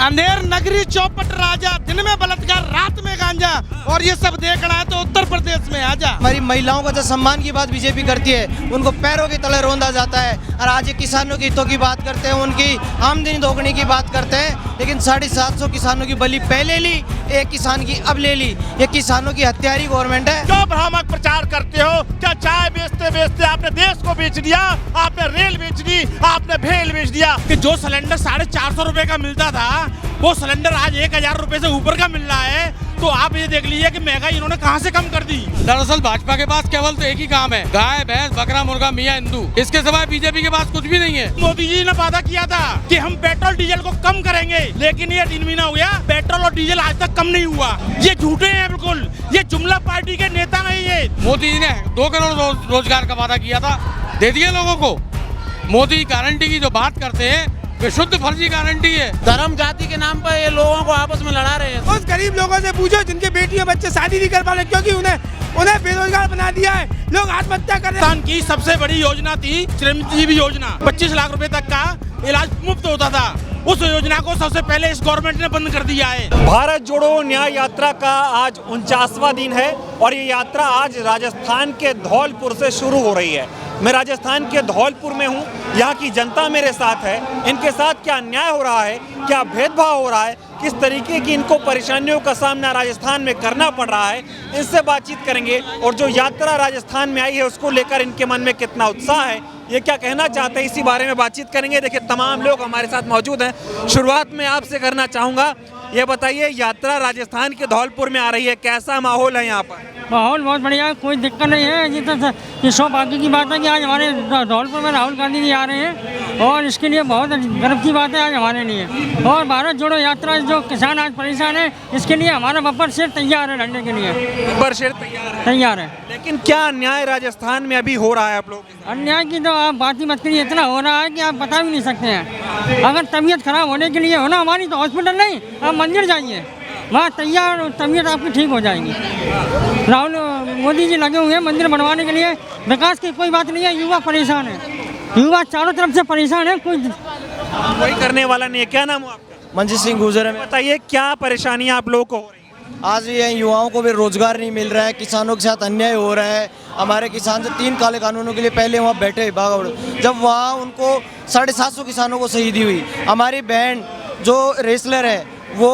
अंधेर नगरी चौपट राजा, दिन में बलात्कार रात में गांजा, और ये सब देखना है तो उत्तर प्रदेश में आजा। हमारी महिलाओं का जो सम्मान की बात बीजेपी करती है, उनको पैरों के तले रौंदा जाता है। और आज ये किसानों के हितों की बात करते हैं, उनकी आमदनी दोगुनी की बात करते हैं, लेकिन 750 किसानों की बलि पहले ली, एक किसान की अब ले ली। ये किसानों की हत्यारी गवर्नमेंट है। क्यों भ्रामक प्रचार करते हो? क्या चाय बेचते बेचते आपने देश को बेच दिया? आपने रेल बेच दी, आपने भेल बेच दिया। कि जो सिलेंडर 450 रुपए का मिलता था, वो सिलेंडर आज 1000 रुपए से ऊपर का मिल रहा है। तो आप ये देख लीजिए कि महंगाई इन्होंने कहां से कम कर दी। दरअसल भाजपा के पास केवल तो एक ही काम है, गाय भैंस बकरा मुर्गा मियां हिंदू। इसके सिवाय बीजेपी के पास कुछ भी नहीं है। मोदी जी ने वादा किया था कि हम पेट्रोल डीजल को कम करेंगे, लेकिन ये 3 महीना हो गया, पेट्रोल और डीजल आज तक कम नहीं हुआ। ये झूठे हैं बिल्कुल, ये जुमला पार्टी के नेता नहीं है। मोदी जी ने 2 करोड़ रोजगार का वादा किया था, दे दिए लोगों को। मोदी गारंटी की जो बात करते हैं वे शुद्ध फर्जी गारंटी है। धर्म जाति के नाम पर ये लोगों को आपस में लड़ा रहे हैं। उस गरीब लोगों से पूछो जिनके बेटियां बच्चे शादी नहीं कर पा रहे, क्योंकि उन्हें बेरोजगार बना दिया है। लोग आत्महत्या कर रहे हैं। की सबसे बड़ी योजना थी श्रमजीवी योजना, 25 लाख रुपए तक का इलाज मुफ्त होता था। उस योजना को सबसे पहले इस गवर्नमेंट ने बंद कर दिया है। भारत जोड़ो न्याय यात्रा का आज 49वां दिन है और ये यात्रा आज राजस्थान के धौलपुर से शुरू हो रही है। मैं राजस्थान के धौलपुर में हूँ, यहाँ की जनता मेरे साथ है। इनके साथ क्या अन्याय हो रहा है, क्या भेदभाव हो रहा है, किस तरीके की इनको परेशानियों का सामना राजस्थान में करना पड़ रहा है, इनसे बातचीत करेंगे। और जो यात्रा राजस्थान में आई है उसको लेकर इनके मन में कितना उत्साह है, ये क्या कहना चाहते हैं, इसी बारे में बातचीत करेंगे। देखिए तमाम लोग हमारे साथ मौजूद हैं। शुरुआत में आपसे करना चाहूँगा, ये बताइए यात्रा राजस्थान के धौलपुर में आ रही है, कैसा माहौल है यहाँ पर? माहौल बहुत बढ़िया है, कोई दिक्कत नहीं है। ये सौभाग्य की बात है कि आज हमारे धौलपुर में राहुल गांधी जी आ रहे हैं और इसके लिए बहुत गर्व की बात है आज हमारे लिए। और भारत जोड़ो यात्रा, जो किसान आज परेशान है, इसके लिए हमारा बब्बर शेर तैयार है लड़ने के लिए। बब्बर शेर तैयार है। लेकिन क्या अन्याय राजस्थान में अभी हो रहा है आप लोग? अन्याय की तो आप बात ही मत करिए, इतना हो रहा है कि आप बता भी नहीं सकते हैं। अगर तबीयत खराब होने के लिए हो ना हमारी, तो हॉस्पिटल नहीं, आप मंदिर जाइए, वहाँ तैयार तबीयत आपकी ठीक हो जाएगी। राहुल मोदी जी लगे हुए हैं मंदिर बनवाने के लिए। विकास की कोई बात नहीं है, युवा परेशान है, युवा चारों तरफ से परेशान है, कोई करने वाला नहीं है। क्या नाम हो आपका? मंजीत सिंह गुजर है। बताइए क्या परेशानियाँ आप लोगों को हो रही है? आज ये युवाओं को भी रोजगार नहीं मिल रहा है, किसानों के साथ अन्याय हो रहा है। हमारे किसान से 3 काले कानूनों के लिए पहले वहाँ बैठे बागावड़, जब वहाँ उनको 750 किसानों को शहीदी हुई। हमारी बहन जो रेसलर है, वो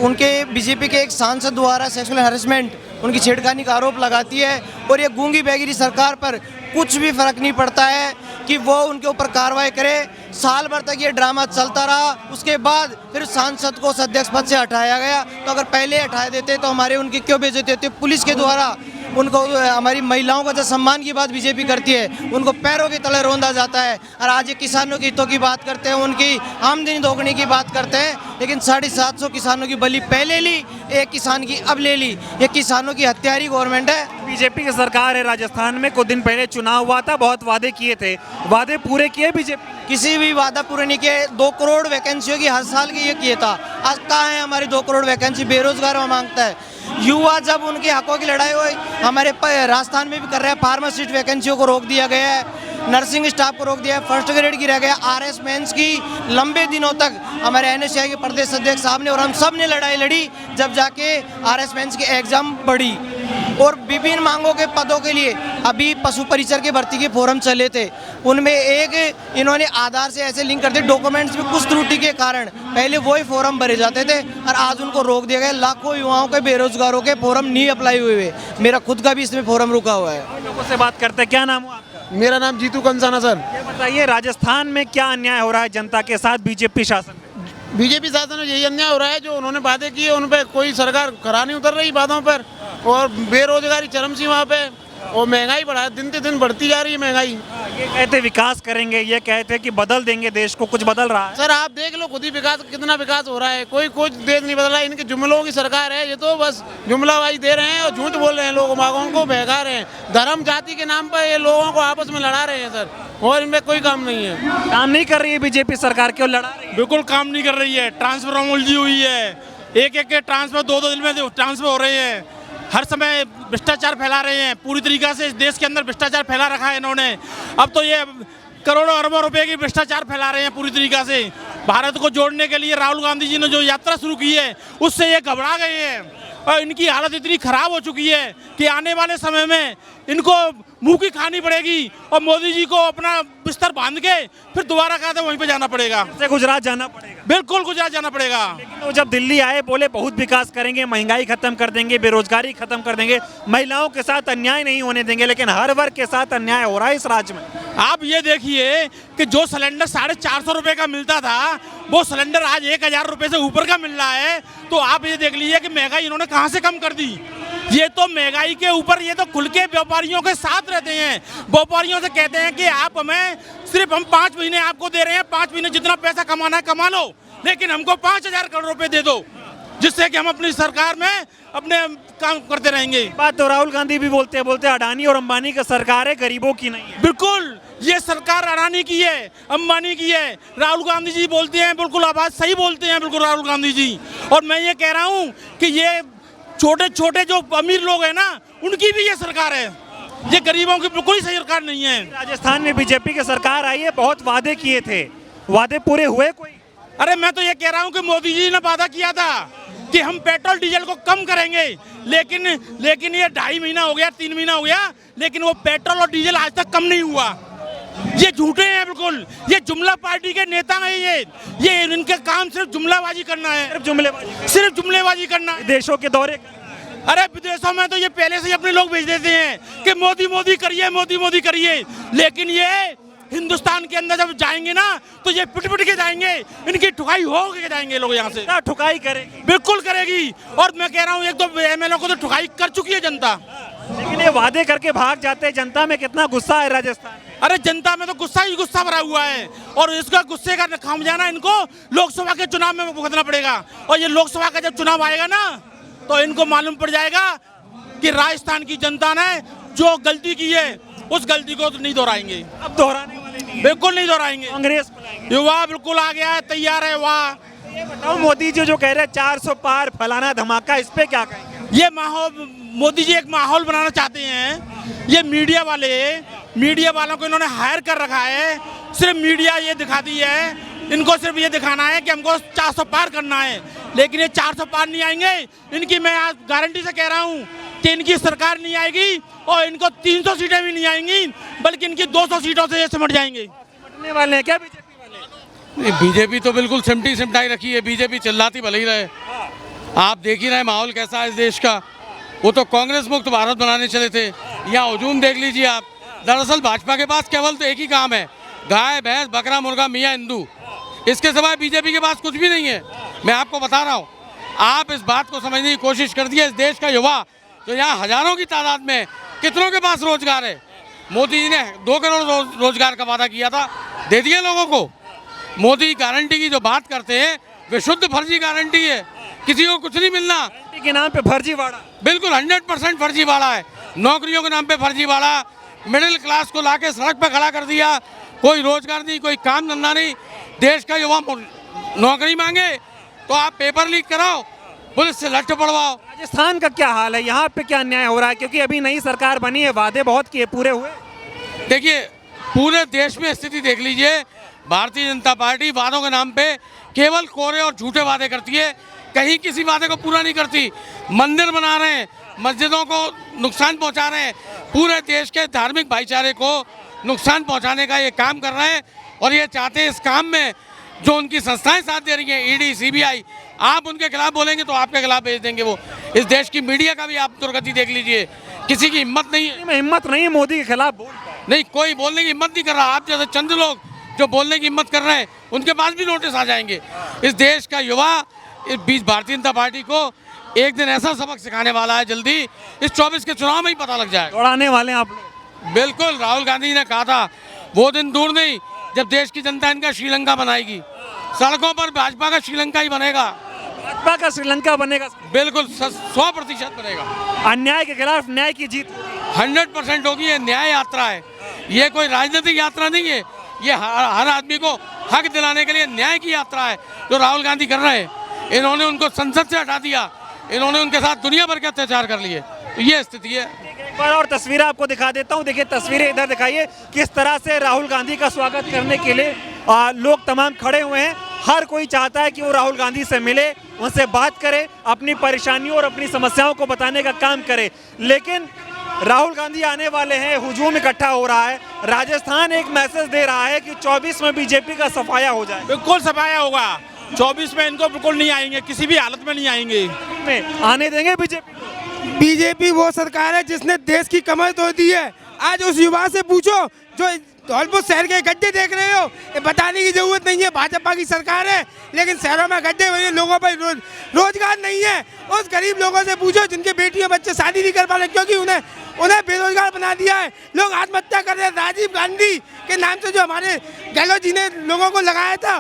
उनके बीजेपी के एक सांसद द्वारा सेक्सुअल हैरेसमेंट, उनकी छेड़खानी का आरोप लगाती है। और ये गूंगी बैगरी सरकार पर कुछ भी फर्क नहीं पड़ता है कि वो उनके ऊपर कार्रवाई करे। साल भर तक ये ड्रामा चलता रहा, उसके बाद फिर सांसद को अध्यक्ष पद से हटाया गया। तो अगर पहले हटा देते तो हमारे उनकी क्यों बेइज्जती होती? पुलिस के द्वारा उनको, हमारी महिलाओं का जो सम्मान की बात बीजेपी करती है, उनको पैरों के तले रौंदा जाता है। और आज ये किसानों के हितों की बात करते हैं, उनकी आमदनी दोगुनी की बात करते हैं, लेकिन 750 किसानों की बलि पहले ली, एक किसान की अब ले ली। ये किसानों की हत्यारी गवर्नमेंट है। बीजेपी की सरकार है राजस्थान में, कुछ दिन पहले चुनाव हुआ था, बहुत वादे किए थे, वादे पूरे किए बीजेपी? किसी भी वादा पूरे नहीं किए। 2 करोड़ वैकेंसियों की हर साल की ये किया था, आज कहाँ है हमारी 2 करोड़ वैकेंसी? बेरोजगार वो मांगता है। युवा जब उनके हकों की लड़ाई हुई, हमारे राजस्थान में भी कर रहे हैं, फार्मासिस्ट वैकेंसियों को रोक दिया गया है, नर्सिंग स्टाफ को रोक दिया है, फर्स्ट ग्रेड की रह गया, आरएस मेंस की लंबे दिनों तक हमारे एनएसयूआई के प्रदेश अध्यक्ष साहब ने और हम सब ने लड़ाई लड़ी, जब जाके आरएस मेंस की एग्जाम बढ़ी। और विभिन्न मांगों के पदों के लिए अभी पशु परिचर के भर्ती के फोरम चले थे, उनमें एक इन्होंने आधार से ऐसे लिंक कर दिए, डॉक्यूमेंट्स में कुछ त्रुटि के कारण पहले वही फॉर्म भरे जाते थे और आज उनको रोक दिया गया। लाखों युवाओं के बेरोजगारों के फॉर्म नहीं अप्लाई हुए। मेरा खुद का भी इसमें फॉर्म रुका हुआ है। लोगों से बात करते हैं, क्या नाम हो आपका? मेरा नाम जीतू कंसाना सर। ये बताइए राजस्थान में क्या अन्याय हो रहा है जनता के साथ बीजेपी शासन में? बीजेपी शासन में यही अन्याय हो रहा है, जो उन्होंने वादे किए उन पर कोई सरकार खरा नहीं उतर रही बातों पर, और बेरोजगारी चरम सीमा पे, और महंगाई बढ़ा, दिन से दिन बढ़ती जा रही है महंगाई। ये कहते विकास करेंगे, ये कहते कि बदल देंगे देश को, कुछ बदल रहा है? सर आप देख लो खुद ही विकास, कितना विकास हो रहा है, कोई कुछ देश नहीं बदल रहा है। इनके जुमलों की सरकार है, ये तो बस जुमलाबाजी दे रहे हैं और झूठ बोल रहे हैं, लोगों को बहका रहे हैं। धर्म जाति के नाम पर ये लोगों को आपस में लड़ा रहे हैं सर, और इनमें कोई काम नहीं है। काम नहीं कर रही है बीजेपी सरकार, क्यों लड़ा रही है? बिल्कुल काम नहीं कर रही है। ट्रांसफर उलझी हुई है, एक के ट्रांसफर 2-2 दिन में ट्रांसफर हो रहे हैं। हर समय भ्रष्टाचार फैला रहे हैं, पूरी तरीका से इस देश के अंदर भ्रष्टाचार फैला रखा है इन्होंने। अब तो ये करोड़ों अरबों रुपए की भ्रष्टाचार फैला रहे हैं पूरी तरीका से। भारत को जोड़ने के लिए राहुल गांधी जी ने जो यात्रा शुरू की है उससे ये घबरा गए हैं और इनकी हालत इतनी खराब हो चुकी है कि आने वाले समय में इनको मुंह की खानी पड़ेगी और मोदी जी को अपना बिस्तर बांध के फिर दोबारा कहते वहीं पे जाना पड़ेगा। गुजरात जाना पड़ेगा। बिल्कुल गुजरात जाना पड़ेगा। लेकिन वो जब दिल्ली आए बोले बहुत विकास करेंगे, महंगाई खत्म कर देंगे, बेरोजगारी खत्म कर देंगे, महिलाओं के साथ अन्याय नहीं होने देंगे, लेकिन हर वर्ग के साथ अन्याय हो रहा है इस राज्य में। आप ये देखिए कि जो सिलेंडर 450 रुपए का मिलता था वो सिलेंडर आज 1000 रुपए से ऊपर का मिल रहा है। तो आप ये देख लीजिए कि महंगाई इन्होंने कहां से कम कर दी। ये तो महंगाई के ऊपर ये तो खुल के व्यापारियों के साथ रहते हैं, व्यापारियों से कहते हैं कि आप हमें सिर्फ हम 5 महीने आपको दे रहे हैं, 5 महीने जितना पैसा कमाना है कमा लो, लेकिन हमको 5000 करोड़ रुपए दे दो, जिससे कि हम अपनी सरकार में अपने काम करते रहेंगे। बात तो राहुल गांधी भी बोलते अडानी और अंबानी की सरकार है, गरीबों की नहीं है। बिल्कुल ये सरकार अडानी की है, अंबानी की है। राहुल गांधी जी बोलते हैं, बिल्कुल आवाज सही बोलते हैं बिल्कुल राहुल गांधी जी। और मैं ये कह रहा हूँ कि ये छोटे छोटे जो अमीर लोग हैं ना उनकी भी ये सरकार है, ये गरीबों की बिल्कुल ही सही सरकार नहीं है। राजस्थान में बीजेपी की सरकार आई है, बहुत वादे किए थे, वादे पूरे हुए कोई? अरे मैं तो ये कह रहा हूँ कि मोदी जी ने वादा किया था कि हम पेट्रोल डीजल को कम करेंगे, लेकिन ये 2.5 महीना हो गया, 3 महीना हो गया, लेकिन वो पेट्रोल और डीजल आज तक कम नहीं हुआ। ये झूठे हैं बिल्कुल, ये जुमला पार्टी के नेता हैं, ये इनके काम सिर्फ जुमलाबाजी करना है, सिर्फ जुमलेबाजी करना है। देशों के दौरे, अरे विदेशों में तो ये पहले से ही अपने लोग भेज देते हैं कि मोदी मोदी करिए, मोदी मोदी करिए, लेकिन ये हिंदुस्तान के अंदर जब जाएंगे ना तो ये पिट पिट के जाएंगे, इनकी ठुकाई हो के जाएंगे लोग यहाँ से। ठुकाई करेगी, बिल्कुल करेगी। और मैं कह रहा हूँ 1-2 MLA को तो ठुकाई कर चुकी है जनता। लेकिन ये वादे करके भाग जाते हैं, जनता में कितना गुस्सा है राजस्थान में। अरे जनता में तो गुस्सा ही गुस्सा भरा हुआ है और इसका गुस्से का खामियाजा इनको लोकसभा के चुनाव में भुगतना पड़ेगा। और ये लोकसभा का जब चुनाव आएगा ना तो इनको मालूम पड़ जाएगा कि राजस्थान की जनता ने जो गलती की है उस गलती को तो नहीं दोहराएंगे। अब दोहराने वाले नहीं, बिल्कुल नहीं दोहराएंगे। कांग्रेस बुलाएंगे। युवा बिल्कुल आ गया है, तैयार है। वाह, ये बताओ मोदी जी जो कह रहे हैं 400 पार फलाना धमाका, इस पे क्या कहेंगे? ये माहौल मोदी जी एक माहौल बनाना चाहते हैं। ये मीडिया वालों को इन्होंने हायर कर रखा है, सिर्फ मीडिया ये दिखाती है, इनको सिर्फ ये दिखाना है कि हमको 400 पार करना है, लेकिन ये 400 पार नहीं आएंगे। इनकी मैं आज गारंटी से कह रहा हूँ कि इनकी सरकार नहीं आएगी और इनको 300 सीटें भी नहीं आएंगी, बल्कि इनकी 200 सीटों से ये सिमट जाएंगे। सिमटने वाले हैं क्या बीजेपी वाले? बीजेपी तो बिल्कुल सिमटाई रखी है, बीजेपी चिल्लाती भले ही रहे। आप देख ही रहे माहौल कैसा है इस देश का। वो तो कांग्रेस मुक्त भारत बनाने चले थे, यहाँ हुजूम देख लीजिए आप। दरअसल भाजपा के पास केवल तो एक ही काम है, गाय भैंस बकरा मुर्गा मियाँ हिंदू, इसके सिवाय बीजेपी के पास कुछ भी नहीं है। मैं आपको बता रहा हूँ, आप इस बात को समझने की कोशिश कर दिए। इस देश का युवा तो यहाँ हजारों की तादाद में, कितनों के पास रोजगार है? मोदी जी ने 2 करोड़ रोजगार का वादा किया था, दे दिए लोगों को। मोदी गारंटी की जो बात करते हैं वे शुद्ध फर्जी गारंटी है, किसी को कुछ नहीं मिलना। गारंटी के नाम पे फर्जीवाड़ा, बिल्कुल 100% फर्जीवाड़ा है। नौकरियों के नाम पे फर्जीवाड़ा, मिडिल क्लास को लाके सड़क पे खड़ा कर दिया, कोई रोजगार नहीं, कोई काम धंधा नहीं। देश का युवा नौकरी मांगे तो आप पेपर लीक कराओ, पुलिस से लट्ठ पड़वाओ। राजस्थान का क्या हाल है, यहाँ पे क्या अन्याय हो रहा है? क्योंकि अभी नई सरकार बनी है, वादे बहुत किए, पूरे हुए? देखिए पूरे देश में स्थिति देख लीजिए, भारतीय जनता पार्टी वादों के नाम पे केवल कोरे और झूठे वादे करती है, कहीं किसी वादे को पूरा नहीं करती। मंदिर बना रहे हैं, मस्जिदों को नुकसान पहुंचा रहे हैं, पूरे देश के धार्मिक भाईचारे को नुकसान पहुंचाने का ये काम कर रहे हैं। और ये चाहते हैं इस काम में जो उनकी संस्थाएं साथ दे रही हैं, ईडी सीबीआई, आप उनके खिलाफ बोलेंगे तो आपके खिलाफ भेज देंगे वो। इस देश की मीडिया का भी आप दुर्गति देख लीजिए, किसी की हिम्मत नहीं है। हिम्मत नहीं है मोदी के खिलाफ नहीं, कोई बोलने की हिम्मत नहीं कर रहा। आप जैसे चंद लोग जो बोलने की हिम्मत कर रहे हैं उनके पास भी नोटिस आ जाएंगे। इस देश का युवा इस बीच भारतीय जनता पार्टी को एक दिन ऐसा सबक सिखाने वाला है, जल्दी इस 24 के चुनाव में ही पता लग जाएगा। दौड़ाने वाले हैं आप लोग। बिल्कुल, राहुल गांधी ने कहा था वो दिन दूर नहीं जब देश की जनता इनका श्रीलंका बनाएगी, सड़कों पर भाजपा का श्रीलंका ही बनेगा। भाजपा का श्रीलंका बनेगा, बिल्कुल 100% बनेगा। अन्याय के खिलाफ न्याय की जीत 100% होगी। ये न्याय यात्रा है, ये कोई राजनीतिक यात्रा नहीं है, ये हर आदमी को हक दिलाने के लिए न्याय की यात्रा है जो राहुल गांधी कर रहे हैं। इन्होंने उनको संसद से हटा दिया, इन्होंने उनके साथ दुनिया भर के अत्याचार कर लिए, तो ये स्थिति है। एक बार और तस्वीरें आपको दिखा देता हूँ, देखिए तस्वीरें इधर दिखाइए, किस तरह से राहुल गांधी का स्वागत करने के लिए लोग तमाम खड़े हुए हैं। हर कोई चाहता है कि वो राहुल गांधी से मिले, उनसे बात करे, अपनी परेशानियों और अपनी समस्याओं को बताने का काम करे। लेकिन राहुल गांधी आने वाले हैं, हुजूम इकट्ठा हो रहा है। राजस्थान एक मैसेज दे रहा है कि 24 में बीजेपी का सफाया हो जाए। बिल्कुल सफाया होगा, 24 में इनको बिल्कुल नहीं आएंगे, किसी भी हालत में नहीं आएंगे। में आने देंगे बीजेपी? बीजेपी वो सरकार है जिसने देश की कमर तोड़ दी है। आज उस युवा से पूछो जो धौलपुर शहर के गड्ढे देख रहे हो, ये बताने की जरूरत नहीं है, भाजपा की सरकार है, लेकिन शहरों में गड्ढे बने, लोगों पर रोजगार नहीं है। उस गरीब लोगों से पूछो जिनके बेटियों बच्चे शादी नहीं कर पा रहे, क्योंकि उन्हें बेरोजगार बना दिया है। लोग आत्महत्या कर रहे हैं। राजीव गांधी के नाम से जो हमारे गहलोत जी ने लोगों को लगाया था,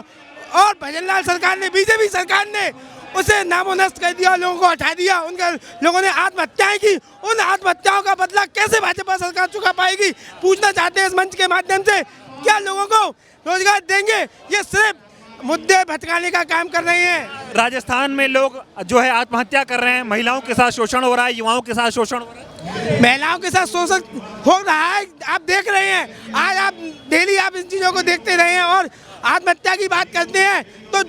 और भजनलाल सरकार ने, बीजेपी सरकार ने उसे नामोनस्त कर दिया, लोगों को हटा दिया। उनके लोगों ने आत्महत्याएं की। उन आत्महत्याओं का बदला कैसे भाजपा सरकार चुका पाएगी, पूछना चाहते हैं इस मंच के माध्यम से। क्या लोगों को रोजगार देंगे? ये सिर्फ मुद्दे भटकाने का काम कर रहे हैं। राजस्थान में लोग जो है आत्महत्या कर रहे हैं, महिलाओं के साथ शोषण हो रहा है, युवाओं के साथ शोषण हो रहा है। महिलाओं के साथ शोषण हो रहा है, आप देख रहे हैं। आज आप डेली आप इन चीज़ों को देखते रहे हैं और आत्महत्या की बात करते हैं। तो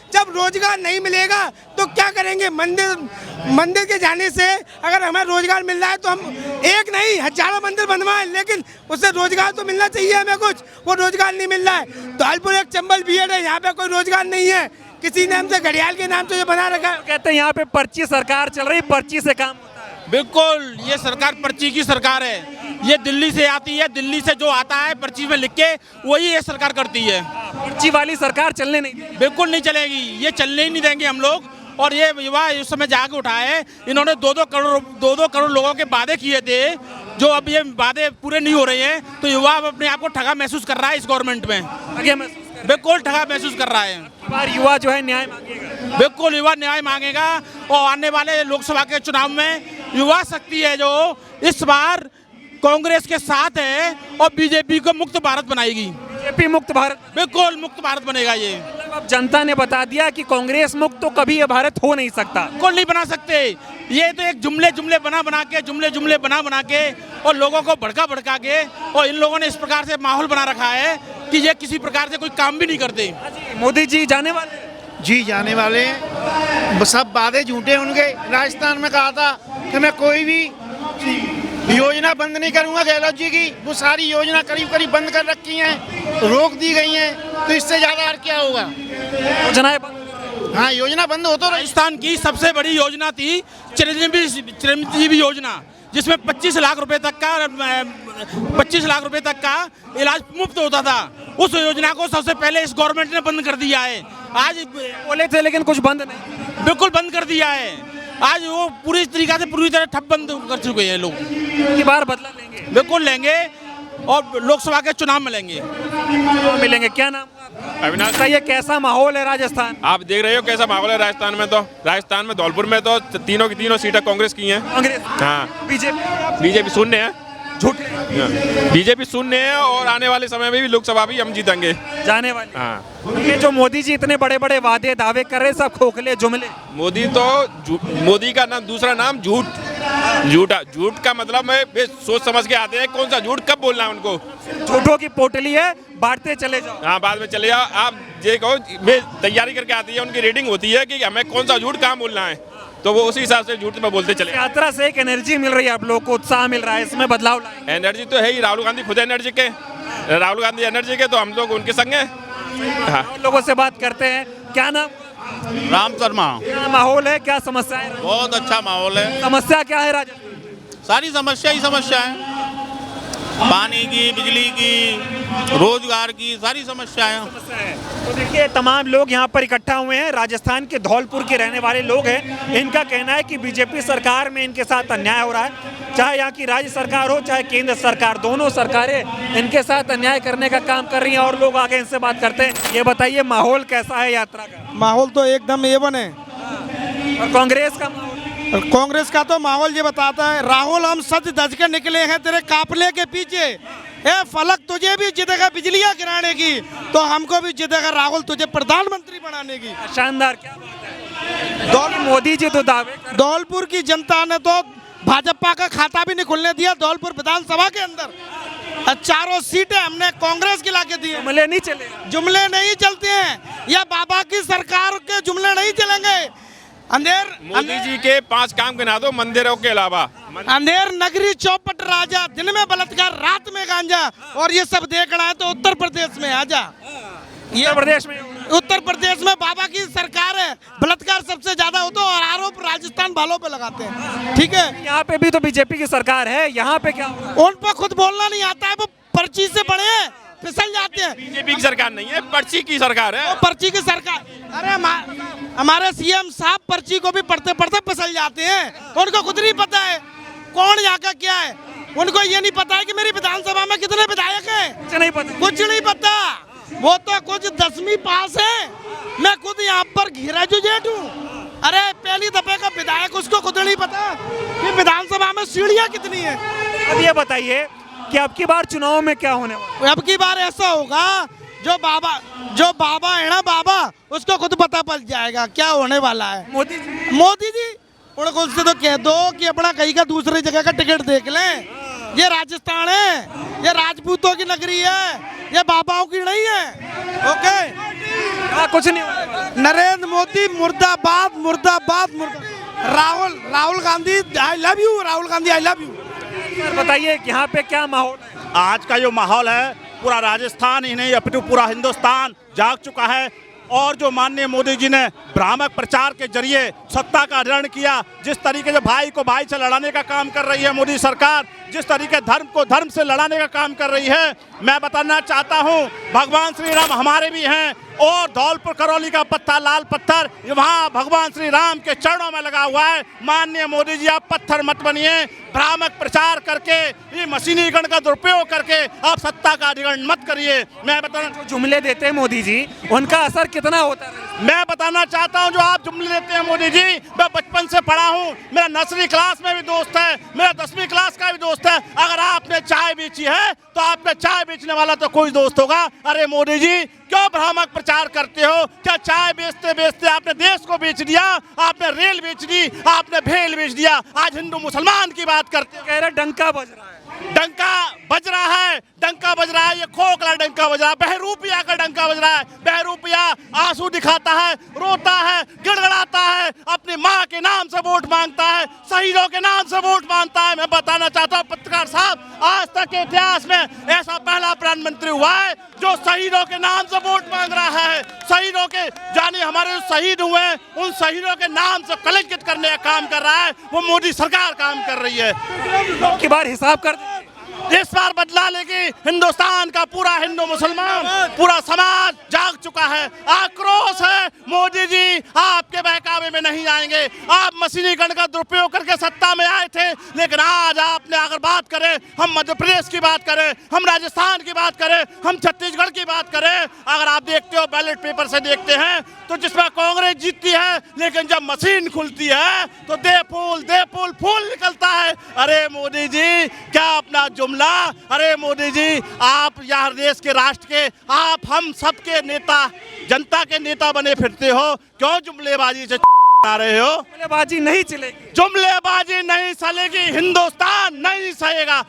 जब रोजगार नहीं मिलेगा तो क्या करेंगे? मंदिर के जाने से अगर हमें रोजगार मिल रहा है तो हम एक नहीं हजारों मंदिर बनवाएं, लेकिन उससे रोजगार तो मिलना चाहिए हमें कुछ। वो रोजगार नहीं मिल रहा है। धौलपुर एक चंबल बीएड है, यहाँ पे कोई रोजगार नहीं है। किसी नाम से घड़ियाल के नाम से ये बना रखा है। कहते हैं यहाँ पे पर्ची सरकार चल रही, पर्ची से काम होता है। बिल्कुल, ये सरकार पर्ची की सरकार है। ये दिल्ली से आती है, दिल्ली से जो आता है पर्ची में लिख के वही ये सरकार करती है। पर्ची वाली सरकार चलने नहीं देगी। बिल्कुल नहीं चलेगी, ये चलने ही नहीं देंगे हम लोग। और ये युवा इस समय जाग उठाए, इन्होंने 2-2 करोड़ लोगों के वादे किए थे, जो अब ये वादे पूरे नहीं हो रहे हैं। तो युवा अब अपने आप को ठगा महसूस कर रहा है इस गवर्नमेंट में। बिल्कुल ठगा महसूस कर रहा है। युवा जो है न्याय मांगेगा। बिल्कुल युवा न्याय मांगेगा। और आने वाले लोकसभा के चुनाव में युवा शक्ति है जो इस बार कांग्रेस के साथ है और बीजेपी को मुक्त भारत बनाएगी। बीजेपी मुक्त भारत? बिल्कुल मुक्त भारत बनेगा ये। अब जनता ने बता दिया कि कांग्रेस मुक्त तो कभी ये भारत हो नहीं सकता। बिल्कुल नहीं बना सकते। ये तो एक जुमले बना के और लोगों को भड़का के, और इन लोगों ने इस प्रकार से माहौल बना रखा है कि ये किसी प्रकार से कोई काम भी नहीं करते। मोदी जी जाने वाले? जी जाने वाले। सब वादे झूठे उनके। राजस्थान में कहा था कि मैं कोई भी योजना बंद नहीं करूंगा गहलोत जी की। वो सारी योजना करीब बंद कर रखी हैं, रोक दी गई हैं। तो इससे ज्यादा और क्या होगा? योजनाएं बंद? हाँ, योजना बंद हो तो राजस्थान की सबसे बड़ी योजना थी चिरंजीवी योजना, जिसमें 25 लाख रुपए तक का इलाज मुफ्त होता था। उस योजना को सबसे पहले इस गवर्नमेंट ने बंद कर दिया है। आज बोले थे लेकिन कुछ बंद नहीं। बिल्कुल बंद कर दिया है। आज वो पूरी तरह ठप बंद कर चुके हैं लोग। की बार बदला लेंगे? बिल्कुल लेंगे, और लोकसभा के चुनाव में लेंगे। मिलेंगे। क्या नाम आपका? अविनाश। ये कैसा माहौल है राजस्थान? आप देख रहे हो कैसा माहौल है राजस्थान में। तो राजस्थान में धौलपुर में तो तीनों की तीनों सीटें कांग्रेस की हैं। कांग्रेस? हाँ। बीजेपी शून्य है। झूठे? बीजेपी शून्य है, और आने वाले समय में भी लोकसभा भी हम जीतेंगे। जाने वाले? हाँ। ये जो मोदी जी इतने बड़े बड़े वादे दावे कर रहे हैं, सब खोखले जुमले। मोदी का नाम, दूसरा नाम झूठ का मतलब है सोच समझ के आते हैं कौन सा झूठ कब बोलना है उनको। झूठों की पोटली है, बांटते चले जाओ। हाँ, बाद में चले जाओ। आप ये कहो, मैं तैयारी करके आती है, उनकी रीडिंग होती है कि हमें कौन सा झूठ कहाँ बोलना है, तो वो उसी हिसाब से झूठ में बोलते चले। यात्रा से एक एनर्जी मिल रही है, आप लोगों को उत्साह मिल रहा है, इसमें बदलाव लाए। एनर्जी तो है ही। राहुल गांधी खुद एनर्जी के, तो हम लोग उनके संग हैं। हाँ। लोगों से बात करते हैं। क्या नाम? राम शर्मा। क्या माहौल है, क्या समस्या है? बहुत अच्छा माहौल है। समस्या क्या है राजा? सारी समस्या ही समस्या है, पानी की, बिजली की, रोजगार की, सारी समस्याएं। तो देखिए, तमाम लोग यहाँ पर इकट्ठा हुए हैं। राजस्थान के धौलपुर के रहने वाले लोग हैं। इनका कहना है कि बीजेपी सरकार में इनके साथ अन्याय हो रहा है। चाहे यहाँ की राज्य सरकार हो, चाहे केंद्र सरकार, दोनों सरकारें इनके साथ अन्याय करने का काम कर रही हैं। और लोग आगे इनसे बात करते हैं। ये बताइए, माहौल कैसा है यात्रा का? माहौल तो एकदम A1 है। और कांग्रेस का माहौल? कांग्रेस का तो माहौल ये बताता है, राहुल हम सच धज के निकले हैं तेरे काफले के पीछे। फलक तुझे भी जितेगा बिजलियां गिराने की, तो हमको भी जितेगा राहुल तुझे प्रधानमंत्री बनाने की। शानदार। क्या बात है। मोदी जी तो दावे। धौलपुर की जनता ने तो भाजपा का खाता भी नहीं खुलने दिया धौलपुर विधानसभा के अंदर। चारों सीटें हमने कांग्रेस की लाके दी। जुमले नहीं चले, जुमले नहीं चलते हैं, या बाबा की सरकार के जुमले नहीं चलेंगे। मोदी जी के 5 काम गिना दो मंदिरों के अलावा। अंधेर नगरी चौपट राजा, दिन में बलात्कार रात में गांजा, और ये सब देखना है तो उत्तर प्रदेश में आजा। उत्तर प्रदेश में बाबा की सरकार है, बलात्कार सबसे ज्यादा होता है और आरोप राजस्थान वालों पे लगाते हैं। ठीक है, यहाँ पे भी तो बीजेपी की सरकार है, यहाँ पे क्या उन पर खुद बोलना नहीं आता है, वो पर्ची से बड़े फिसल जाते हैं। बीजेपी की सरकार नहीं है, पर्ची की सरकार है। पर्ची की सरकार, अरे हमारे सीएम साहब पर्ची को भी पढ़ते पढ़ते फिसल जाते हैं। उनको खुद नहीं पता है कौन यहाँ का क्या है। उनको ये नहीं पता है कि मेरी विधानसभा में कितने विधायक हैं, कुछ नहीं पता। वो तो कुछ 10वीं पास है, मैं खुद यहाँ पर ग्रेजुएट हूँ। अरे पहली दफे का विधायक, उसको खुद नहीं पता कि विधानसभा में सीढ़ियाँ कितनी है। अब ये बताइए कि अब की बार चुनाव में क्या होने वाला है? अब की बार ऐसा होगा, जो बाबा है ना बाबा, उसको खुद पता पड़ जाएगा क्या होने वाला है। मोदी जी उनको उससे तो कह दो कि अपना कहीं का दूसरी जगह का टिकट देख लें। ये राजस्थान है, ये राजपूतों की नगरी है, ये बाबाओं की नहीं है। ओके, कुछ नहीं होगा। नरेंद्र मोदी मुर्दाबाद मुर्दाबाद मुर्दाबाद। Rahul Gandhi I love you, Rahul Gandhi I love you. बताइए कि यहाँ पे क्या माहौल है? आज का जो माहौल है, पूरा राजस्थान ही नहीं अपितु पूरा हिंदुस्तान जाग चुका है। और जो माननीय मोदी जी ने भ्रामक प्रचार के जरिए सत्ता का हरण किया, जिस तरीके से भाई को भाई से लड़ाने का काम कर रही है मोदी सरकार, जिस तरीके धर्म को धर्म से लड़ाने का काम कर रही है, मैं बताना चाहता हूं भगवान श्री राम हमारे भी हैं। और धौलपुर करौली का पत्थर, लाल पत्थर, वहाँ भगवान श्री राम के चरणों में लगा हुआ है। माननीय मोदी जी, आप पत्थर मत बनिए, भ्रामक प्रचार करके, ये मशीनीकरण का दुरुपयोग करके आप सत्ता का अधिग्रहण मत करिए। मैं बताना, जुमले देते हैं मोदी जी, उनका असर कितना होता है? मैं बताना चाहता हूं, जो आप जुमले देते हैं मोदी जी, मैं बचपन से पढ़ा हूं, मेरा नर्सरी क्लास में भी दोस्त है, मेरा 10वीं क्लास का भी दोस्त है। अगर आपने चाय बेची है तो आपने चाय बेचने वाला तो कोई दोस्त होगा। अरे मोदी जी, क्यों भ्रामक प्रचार करते हो? क्या चाय बेचते बेचते आपने देश को बेच दिया? आपने रेल बेच दी, आपने भेल बेच दिया। आज हिंदू मुसलमान की बात करते कह रहे डंका बज रहा है, डंका बज रहा है, डंका बज रहा है, ये खोखला डंका बज रहा है, बहरूपिया का डंका बज रहा है। बहरूपिया आंसू दिखाता है, रोता है, गिड़गिड़ाता है, अपनी माँ के नाम से वोट मांगता है, शहीदों के नाम से वोट मांगता है। मैं बताना चाहता हूँ पत्रकार साहब, आज तक के इतिहास में ऐसा पहला प्रधानमंत्री हुआ है जो शहीदों के नाम से वोट मांग रहा है। शहीदों के, जाने हमारे जो शहीद हुए हैं, उन शहीदों के नाम से कलंकित करने का काम कर रहा है वो मोदी सरकार काम कर रही है। की बार हिसाब कर इस बार बदला लेगी हिंदुस्तान का पूरा हिंदू मुसलमान, पूरा समाज जाग चुका है, आक्रोश है। मोदी जी आपके बहकावे में नहीं आएंगे। आप मशीनीकरण का दुरुपयोग करके सत्ता में आए थे, लेकिन आज आपने अगर बात करें, हम मध्य प्रदेश की बात करें, हम राजस्थान की बात करें, हम छत्तीसगढ़ की बात करें, अगर आप देखते हो बैलेट पेपर से देखते हैं तो जिसमें कांग्रेस जीतती है, लेकिन जब मशीन खुलती है तो दे फूल फूल निकलता है। अरे मोदी जी, क्या अपना जुमला, अरे मोदी जी, आप यहाँ देश के राष्ट्र के, आप हम सबके नेता, जनता के नेता बने फिरते हो, क्यों जुमलेबाजी से आ रहे हो? जुमलेबाजी नहीं चलेगी, जुमलेबाजी नहीं चलेगी, हिंदुस्तान नहीं सहेगा।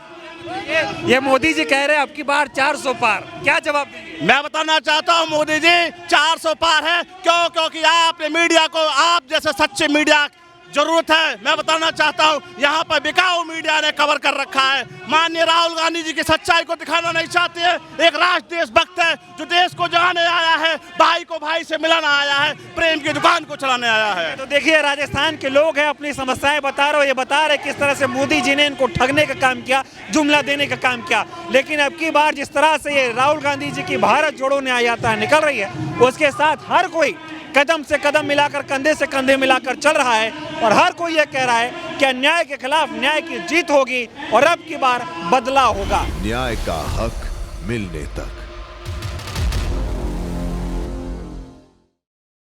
ये मोदी जी कह रहे हैं अब की बार 400 पार, क्या जवाब देंगे? मैं बताना चाहता हूँ मोदी जी, 400 पार है। क्यों? क्योंकि आपने मीडिया को, आप जैसे सच्चे मीडिया जरूरत है। मैं बताना चाहता हूँ, यहाँ पर बिकाऊ मीडिया ने कवर कर रखा है। माननीय राहुल गांधी जी की सच्चाई को दिखाना नहीं चाहते हैं। एक राष्ट्र देशभक्त है जो देश को जगाने आया है, भाई को भाई से मिलाना आया है, प्रेम की दुकान को चलाने आया है। तो देखिए, राजस्थान के लोग हैं, अपनी समस्याएं बता रहे हो, ये बता रहे किस तरह से मोदी जी ने इनको ठगने का काम किया, जुमला देने का काम किया। लेकिन अब की बार जिस तरह से ये राहुल गांधी जी की भारत जोड़ो न्याय यात्रा निकल रही है, उसके साथ हर कोई कदम से कदम मिलाकर, कंधे से कंधे मिलाकर चल रहा है। और हर कोई ये कह रहा है कि अन्याय के खिलाफ न्याय की जीत होगी और अब की बार बदलाव होगा। न्याय का हक मिलने तक।